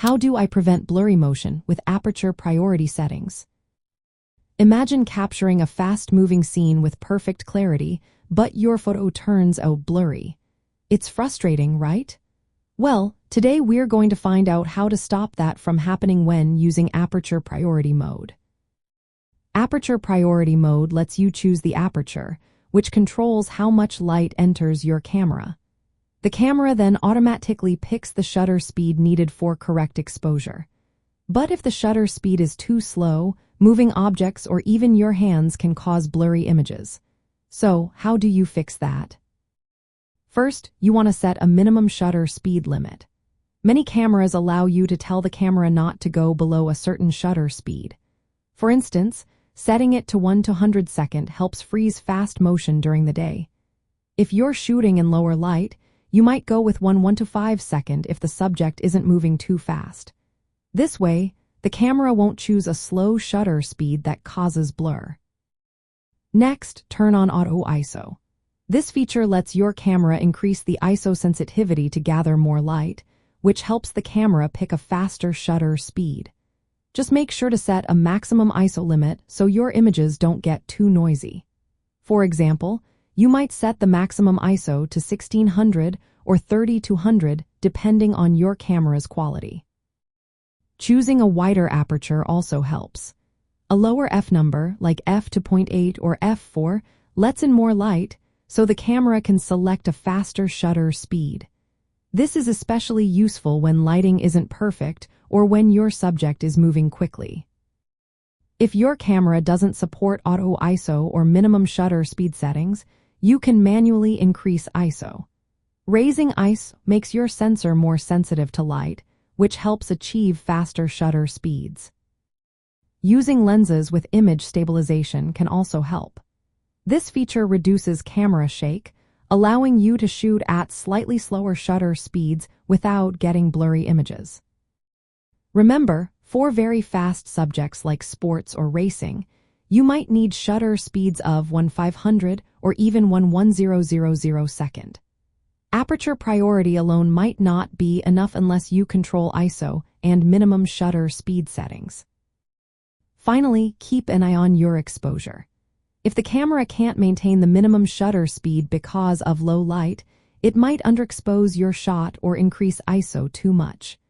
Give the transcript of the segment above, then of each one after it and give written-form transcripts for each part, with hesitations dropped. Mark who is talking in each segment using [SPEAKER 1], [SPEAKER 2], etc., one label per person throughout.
[SPEAKER 1] How do I prevent blurry motion with aperture priority settings? Imagine capturing a fast-moving scene with perfect clarity, but your photo turns out blurry. It's frustrating, right? Well, today we're going to find out how to stop that from happening when using aperture priority mode. Aperture priority mode lets you choose the aperture, which controls how much light enters your camera. The camera then automatically picks the shutter speed needed for correct exposure. But if the shutter speed is too slow, moving objects or even your hands can cause blurry images. So, how do you fix that? First, you want to set a minimum shutter speed limit. Many cameras allow you to tell the camera not to go below a certain shutter speed. For instance, setting it to 1 to 100 second helps freeze fast motion during the day. If you're shooting in lower light, you might go with 1 to 5 second if the subject isn't moving too fast. This way, the camera won't choose a slow shutter speed that causes blur. Next, turn on Auto ISO. This feature lets your camera increase the ISO sensitivity to gather more light, which helps the camera pick a faster shutter speed. Just make sure to set a maximum ISO limit so your images don't get too noisy. For example, you might set the maximum ISO to 1600 or 3200 depending on your camera's quality. Choosing a wider aperture also helps. A lower f number, like f2.8 or f4, lets in more light, so the camera can select a faster shutter speed. This is especially useful when lighting isn't perfect or when your subject is moving quickly. If your camera doesn't support Auto ISO or minimum shutter speed settings, you can manually increase ISO. Raising ISO makes your sensor more sensitive to light, which helps achieve faster shutter speeds. Using lenses with image stabilization can also help. This feature reduces camera shake, allowing you to shoot at slightly slower shutter speeds without getting blurry images. Remember, for very fast subjects like sports or racing, you might need shutter speeds of 1/500 or even 1/1000 second. Aperture priority alone might not be enough unless you control ISO and minimum shutter speed settings. Finally, keep an eye on your exposure. If the camera can't maintain the minimum shutter speed because of low light, it might underexpose your shot or increase ISO too much.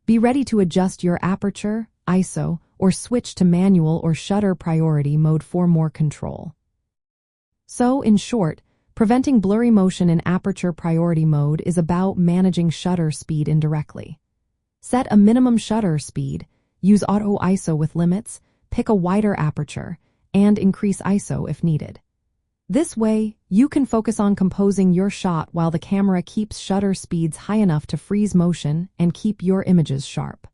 [SPEAKER 1] Be ready to adjust your aperture, ISO, or switch to manual or shutter priority mode for more control. So, in short, preventing blurry motion in aperture priority mode is about managing shutter speed indirectly. Set a minimum shutter speed, use Auto ISO with limits, pick a wider aperture, and increase ISO if needed. This way, you can focus on composing your shot while the camera keeps shutter speeds high enough to freeze motion and keep your images sharp.